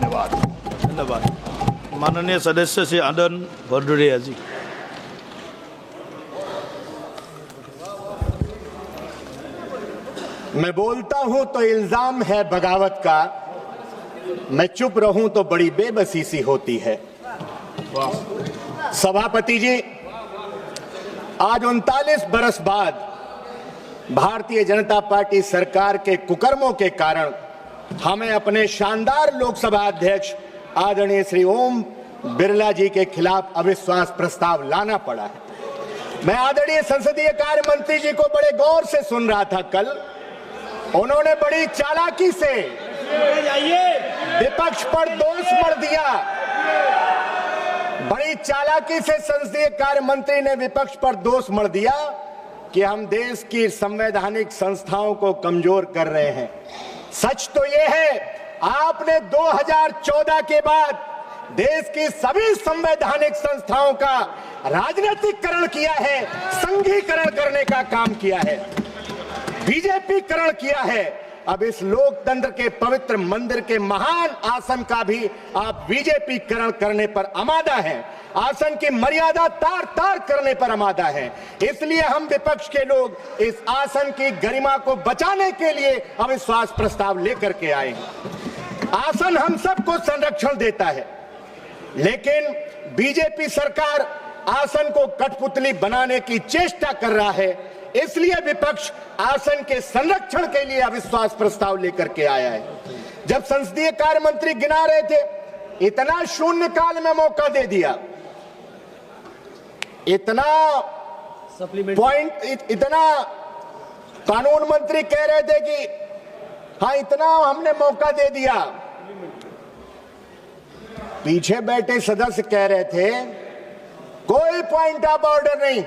धन्यवाद। धन्यवाद। माननीय सदस्य श्री आनंद भदौरिया जी। मैं बोलता हूं तो इल्जाम है बगावत का, मैं चुप रहूं तो बड़ी बेबसी सी होती है। सभापति जी, आज 39 बरस बाद भारतीय जनता पार्टी सरकार के कुकर्मों के कारण हमें अपने शानदार लोकसभा अध्यक्ष आदरणीय श्री ओम बिरला जी के खिलाफ अविश्वास प्रस्ताव लाना पड़ा है। मैं आदरणीय संसदीय कार्य मंत्री जी को बड़े गौर से सुन रहा था कल। उन्होंने बड़ी चालाकी से विपक्ष पर दोष मढ़ दिया। बड़ी चालाकी से संसदीय कार्य मंत्री ने विपक्ष पर दोष मढ़ दिया कि हम देश की संवैधानिक संस्थाओं को कमजोर कर रहे हैं। सच तो यह है, आपने 2014 के बाद देश की सभी संवैधानिक संस्थाओं का राजनीतिकरण किया है, संघीकरण करने का काम किया है, बीजेपीकरण किया है। अब इस लोकतंत्र के पवित्र मंदिर के महान आसन का भी आप बीजेपीकरण करने पर आमादा हैं, आसन की मर्यादा तार तार करने पर आमादा है। इसलिए हम विपक्ष के लोग इस आसन की गरिमा को बचाने के लिए अविश्वास प्रस्ताव लेकर के आए हैं। आसन हम सबको संरक्षण देता है, लेकिन बीजेपी सरकार आसन को कठपुतली बनाने की चेष्टा कर रहा है। इसलिए विपक्ष आसन के संरक्षण के लिए अविश्वास प्रस्ताव लेकर के आया है। जब संसदीय कार्य मंत्री गिना रहे थे, इतना शून्यकाल में मौका दे दिया, इतना पॉइंट, इतना कानून मंत्री कह रहे थे कि हाँ इतना हमने मौका दे दिया। पीछे बैठे सदस्य कह रहे थे कोई पॉइंट ऑफ ऑर्डर नहीं,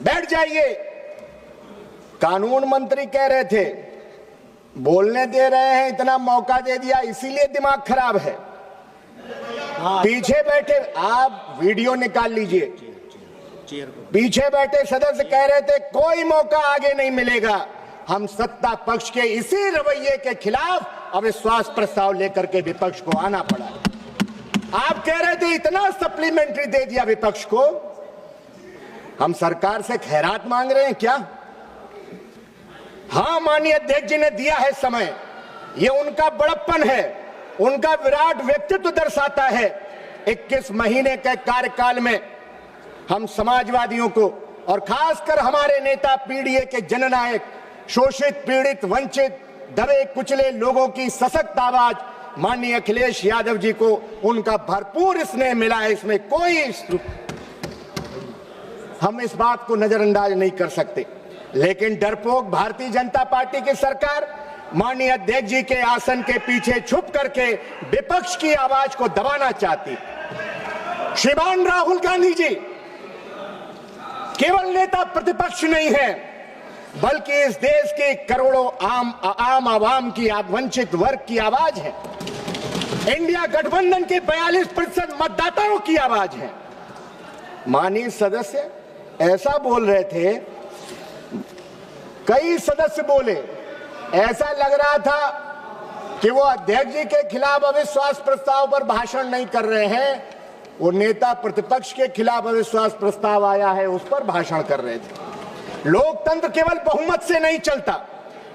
बैठ जाइए। कानून मंत्री कह रहे थे बोलने दे रहे हैं, इतना मौका दे दिया इसीलिए दिमाग खराब है। पीछे बैठे, आप वीडियो निकाल लीजिए, पीछे बैठे सदस्य कह रहे थे कोई मौका आगे नहीं मिलेगा। हम सत्ता पक्ष के इसी रवैये के खिलाफ अविश्वास प्रस्ताव लेकर के विपक्ष को आना पड़ा। आप कह रहे थे इतना सप्लीमेंट्री दे दिया विपक्ष को, हम सरकार से खैरात मांग रहे हैं क्या? हाँ, माननीय अध्यक्ष जी ने दिया है समय, ये उनका बड़प्पन है, उनका विराट व्यक्तित्व दर्शाता है। 21 महीने के कार्यकाल में हम समाजवादियों को और खासकर हमारे नेता पीडीए के जननायक, शोषित, पीड़ित, वंचित, दबे कुचले लोगों की सशक्त आवाज माननीय अखिलेश यादव जी को उनका भरपूर स्नेह मिला है। इसमें कोई, हम इस बात को नजरअंदाज नहीं कर सकते। लेकिन डरपोक भारतीय जनता पार्टी की सरकार माननीय अध्यक्ष जी के आसन के पीछे छुप करके विपक्ष की आवाज को दबाना चाहती। श्रीमान राहुल गांधी जी केवल नेता प्रतिपक्ष नहीं है, बल्कि इस देश के करोड़ों आम आवाम की, वंचित वर्ग की आवाज है। इंडिया गठबंधन के 42% मतदाताओं की आवाज है। माननीय सदस्य ऐसा बोल रहे थे, कई सदस्य बोले, ऐसा लग रहा था कि वो अध्यक्ष जी के खिलाफ अविश्वास प्रस्ताव पर भाषण नहीं कर रहे हैं, वो नेता प्रतिपक्ष के खिलाफ अविश्वास प्रस्ताव आया है उस पर भाषण कर रहे थे। लोकतंत्र केवल बहुमत से नहीं चलता,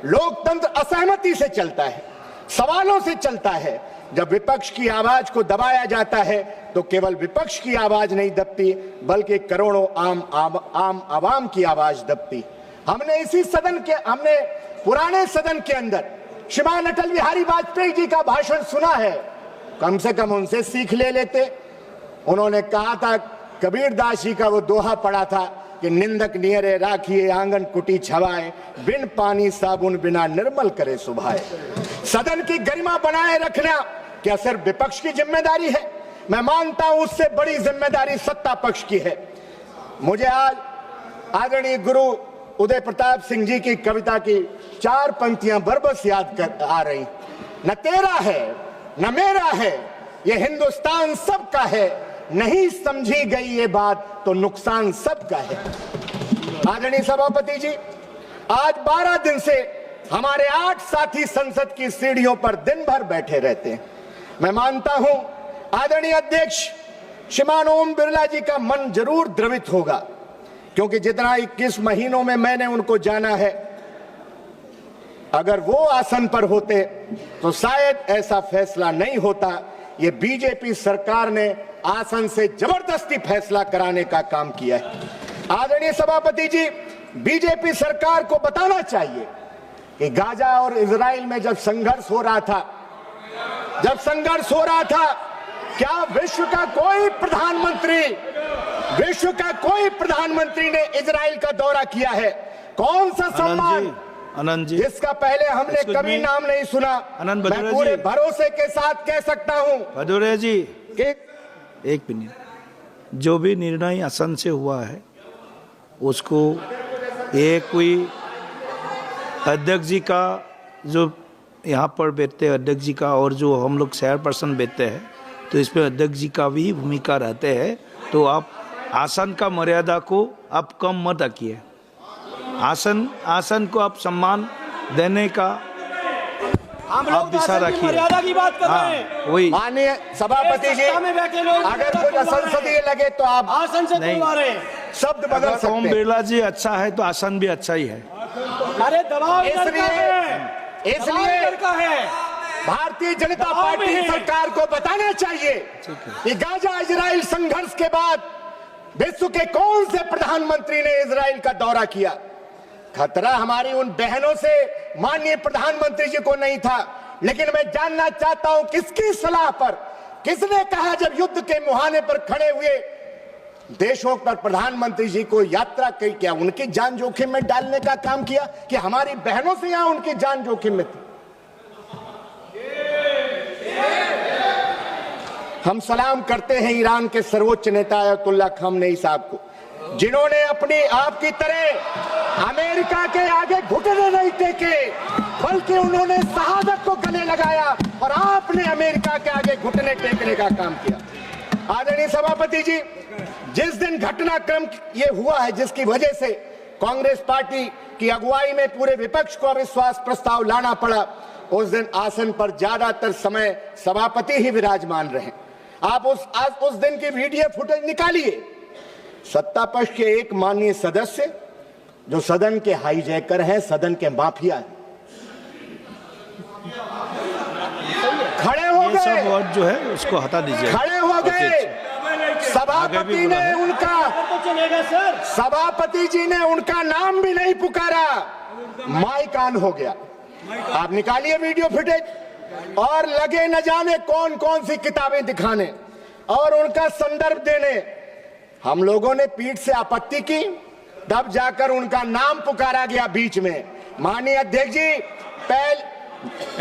लोकतंत्र असहमति से चलता है, सवालों से चलता है। जब विपक्ष की आवाज को दबाया जाता है तो केवल विपक्ष की आवाज नहीं दबती, बल्कि करोड़ों आम आवाम की आवाज दबती। हमने इसी सदन के, हमने पुराने सदन के अंदर श्रीमान अटल बिहारी वाजपेयी जी का भाषण सुना है, कम से कम उनसे सीख ले लेते। उन्होंने कहा था, कबीर दास जी का वो दोहा पढ़ा था कि निंदक नियरे राखिए आंगन कुटी छवाए, बिन पानी साबुन बिना निर्मल करे सुभाए। सदन की गरिमा बनाए रखना क्या सिर्फ विपक्ष की जिम्मेदारी है? मैं मानता हूं उससे बड़ी जिम्मेदारी सत्ता पक्ष की है। मुझे आज आदरणीय गुरु उदय प्रताप सिंह जी की कविता की 4 पंक्तियां बरबस याद कर आ रही। न तेरा है न मेरा है, ये हिंदुस्तान सबका है, नहीं समझी गई ये बात तो नुकसान सबका है। आदरणीय सभापति जी, आज 12 दिन से हमारे 8 साथी संसद की सीढ़ियों पर दिन भर बैठे रहते हैं। मैं मानता हूं आदरणीय अध्यक्ष श्रीमान ओम बिरला जी का मन जरूर द्रवित होगा, क्योंकि जितना 21 महीनों में मैंने उनको जाना है, अगर वो आसन पर होते तो शायद ऐसा फैसला नहीं होता। ये बीजेपी सरकार ने आसन से जबरदस्ती फैसला कराने का काम किया है। आदरणीय सभापति जी, बीजेपी सरकार को बताना चाहिए कि गाजा और इजराइल में जब संघर्ष हो रहा था, क्या विश्व का कोई प्रधानमंत्री ने इजराइल का दौरा किया है? कौन सा सम्मान आनंद जी, जिसका पहले हमने कभी नाम नहीं सुना? मैं पूरे भरोसे के साथ कह सकता हूं भदौरिया जी कि एक मिनट, जो भी निर्णय आसन से हुआ है उसको ये कोई अध्यक्ष जी का, जो यहाँ पर बैठते हैं अध्यक्ष जी का, और जो हम लोग चेयरपर्सन बैठते हैं, तो इसमें अध्यक्ष जी का भी भूमिका रहते हैं। तो आप आसन का मर्यादा को आप कम मत रखिए। आसन को आप सम्मान देने का आप दिशा रखिए। मर्यादा की बात कर रहे हैं। वही माननीय सभापति जी, अगर कुछ असंसदीय लगे तो आप आसन से नहीं, रहे हैं। शब्द बदल अगर सकते ओम हैं। बिरला जी अच्छा है तो आसन भी अच्छा ही है। अरे दबाव इसलिए का है। भारतीय जनता पार्टी सरकार को बताना चाहिए कि गाजा इजराइल संघर्ष के बाद विश्व के कौन से प्रधानमंत्री ने इजराइल का दौरा किया। खतरा हमारी उन बहनों से माननीय प्रधानमंत्री जी को नहीं था, लेकिन मैं जानना चाहता हूं किसकी सलाह पर, किसने कहा जब युद्ध के मुहाने पर खड़े हुए देशों पर प्रधानमंत्री जी को यात्रा की, क्या उनकी जान जोखिम में डालने का काम किया कि हमारी बहनों से यहां उनकी जान जोखिम में थी? हम सलाम करते हैं ईरान के सर्वोच्च नेता अयतुल्ला खamenei साहब को, जिन्होंने अपनी आपकी तरह अमेरिका के आगे घुटने नहीं टेके, बल्कि उन्होंने शहादत को गले लगाया और आपने अमेरिका के आगे घुटने टेकने का काम किया। आदरणीय सभापति जी, जिस दिन घटनाक्रम ये हुआ है जिसकी वजह से कांग्रेस पार्टी की अगुवाई में पूरे विपक्ष को अविश्वास प्रस्ताव लाना पड़ा, उस दिन आसन पर ज्यादातर समय सभापति ही विराजमान रहे। आप उस दिन की वीडियो फुटेज निकालिए। सत्ता पक्ष के एक माननीय सदस्य जो सदन के हाईजैकर हैं, सदन के माफिया हैं, खड़े हो ये सब गए, वर्ड जो है उसको हटा दीजिए। खड़े हो गए। सभापति ने उनका, सभापति जी ने उनका नाम भी नहीं पुकारा, माइक ऑन हो गया। आप निकालिए वीडियो फुटेज और लगे न जाने कौन कौन सी किताबें दिखाने और उनका संदर्भ देने। हम लोगों ने पीठ से आपत्ति की, तब जाकर उनका नाम पुकारा गया बीच में। माननीय अध्यक्ष जी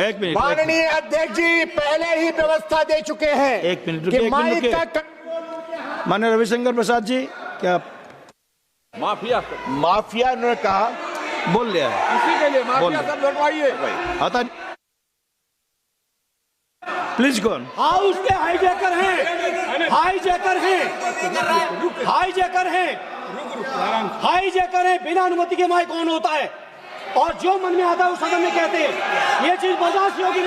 एक मिनट, माननीय अध्यक्ष जी पहले ही व्यवस्था दे चुके हैं। एक मिनट कि रुकिए, माइक का माननीय रविशंकर प्रसाद जी, क्या माफिया ने कहा, बोल लिया है? इसी के लिए माफिया सब लड़वाइए। हटा प्लीज कौन हाउस के हाईजैकर हैं, हाईजैकर हैं। बिना अनुमति के माइक ऑन होता है और जो मन में आता है उस सदन में कहते हैं। ये चीज बर्दाश्त योग्य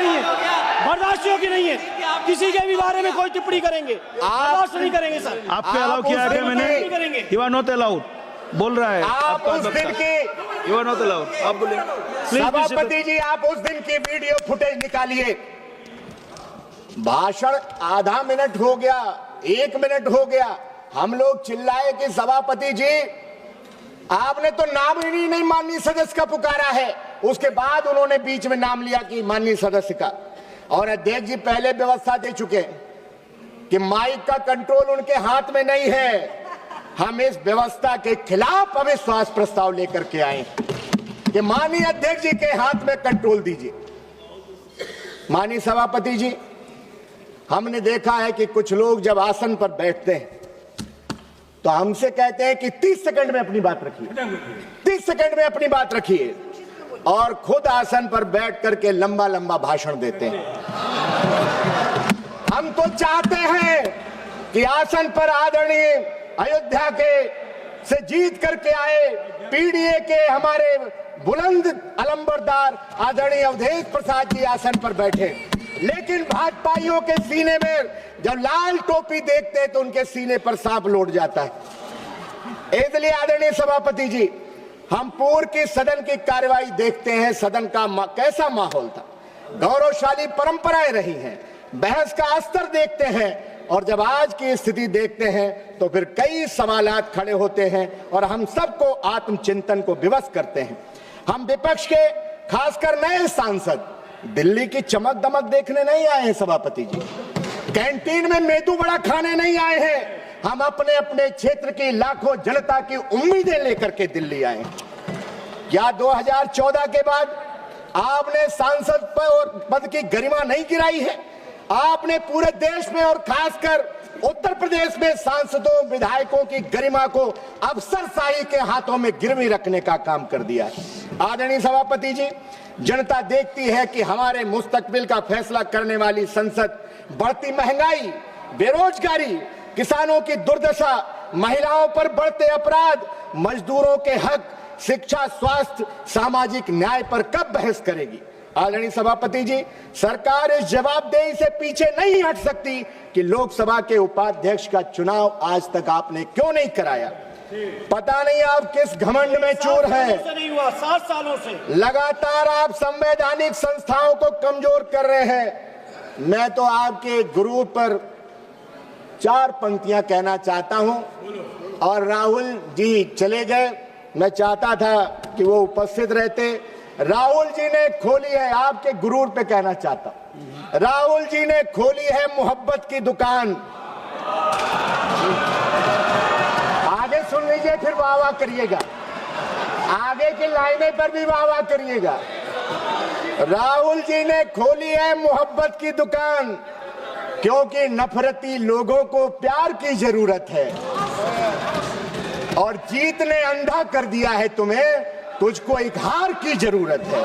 नहीं है। किसी के भी बारे में कोई टिप्पणी करेंगे, बर्दाश्त नहीं करेंगे सर। आपको अलाउ किया है मैंने? यू आर नॉट अलाउड बोल रहा है। आप उस दिन की, यू आर नॉट अलाउड, आप बोले। सभापति जी आप उस दिन की वीडियो फुटेज निकालिए। भाषण आधा मिनट हो गया, 1 मिनट हो गया, हम लोग चिल्लाए कि सभापति जी आपने तो नाम ही नहीं माननीय सदस्य का पुकारा है। उसके बाद उन्होंने बीच में नाम लिया कि माननीय सदस्य का, और अध्यक्ष जी पहले व्यवस्था दे चुके कि माइक का कंट्रोल उनके हाथ में नहीं है। हम इस व्यवस्था के खिलाफ अविश्वास प्रस्ताव लेकर के आए कि माननीय अध्यक्ष जी के हाथ में कंट्रोल दीजिए। माननीय सभापति जी, हमने देखा है कि कुछ लोग जब आसन पर बैठते हैं तो हमसे कहते हैं कि 30 सेकंड में अपनी बात रखिए, 30 सेकंड में अपनी बात रखिए, और खुद आसन पर बैठ करके लंबा लंबा भाषण देते हैं। हम तो चाहते हैं कि आसन पर आदरणीय अयोध्या के से जीत करके आए पीडीए के हमारे बुलंद अलंबरदार आदरणीय अवधेश प्रसाद जी आसन पर बैठे। लेकिन भाजपाइयों के सीने में जब लाल टोपी देखते हैं तो उनके सीने पर सांप लौट जाता है। इसलिए आदरणीय सभापति जी, हम पूर्व की सदन की कार्यवाही देखते हैं, सदन का कैसा माहौल था, गौरवशाली परंपराएं रही हैं, बहस का स्तर देखते हैं, और जब आज की स्थिति देखते हैं तो फिर कई सवालात खड़े होते हैं और हम सबको आत्मचिंतन को विवश करते हैं। हम विपक्ष के खासकर नए सांसद दिल्ली की चमक दमक देखने नहीं आए हैं सभापति जी, कैंटीन में मेदू वड़ा खाने नहीं आए हैं, हम अपने अपने क्षेत्र की लाखों जनता की उम्मीदें लेकर के दिल्ली आए हैं। क्या 2014 के बाद आपने सांसद पद की गरिमा नहीं गिराई है? आपने पूरे देश में और खासकर उत्तर प्रदेश में सांसदों विधायकों की गरिमा को अफसरशाही के हाथों में गिरवी रखने का काम कर दिया है। आदरणीय सभापति जी, जनता देखती है कि हमारे मुस्तकबिल का फैसला करने वाली संसद बढ़ती महंगाई, बेरोजगारी, किसानों की दुर्दशा, महिलाओं पर बढ़ते अपराध, मजदूरों के हक, शिक्षा, स्वास्थ्य, सामाजिक न्याय पर कब बहस करेगी? आदरणीय सभापति जी, सरकार इस जवाबदेही से पीछे नहीं हट सकती कि लोकसभा के उपाध्यक्ष का चुनाव आज तक आपने क्यों नहीं कराया। पता नहीं आप किस घमंड में चूर हैं। नहीं हुआ 7 सालों से लगातार आप संवैधानिक संस्थाओं को कमजोर कर रहे हैं। मैं तो आपके गुरु पर 4 पंक्तियां कहना चाहता हूं, और राहुल जी चले गए, मैं चाहता था कि वो उपस्थित रहते। राहुल जी ने खोली है, आपके गुरूर पे कहना चाहता हूं, राहुल जी ने खोली है मोहब्बत की दुकान। आगे सुन लीजिए, फिर वाह वाह करिएगा, आगे की लाइनें पर भी वाह वाह करिएगा। राहुल जी ने खोली है मोहब्बत की दुकान, क्योंकि नफरती लोगों को प्यार की जरूरत है, और जीत ने अंधा कर दिया है तुम्हें, तुझको एक हार की जरूरत है।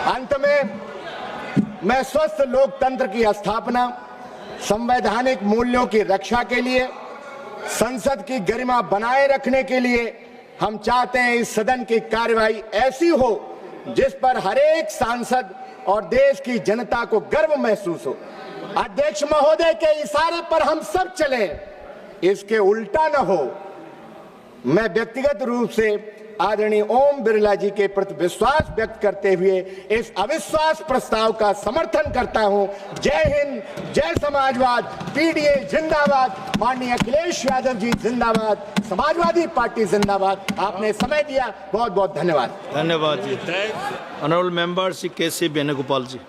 अंत में मैं स्वस्थ लोकतंत्र की स्थापना, संवैधानिक मूल्यों की रक्षा के लिए, संसद की गरिमा बनाए रखने के लिए हम चाहते हैं इस सदन की कार्यवाही ऐसी हो जिस पर हर एक सांसद और देश की जनता को गर्व महसूस हो। अध्यक्ष महोदय के इशारे पर हम सब चले, इसके उल्टा न हो। मैं व्यक्तिगत रूप से आदरणीय ओम बिरला जी के प्रति विश्वास व्यक्त करते हुए इस अविश्वास प्रस्ताव का समर्थन करता हूं। जय हिंद, जय समाजवाद, पीडीए जिंदाबाद, माननीय अखिलेश यादव जी जिंदाबाद, समाजवादी पार्टी जिंदाबाद। आपने समय दिया, बहुत बहुत धन्यवाद। धन्यवाद जी। ऑनरेबल मेंबर श्री के सी वेणुगोपाल जी।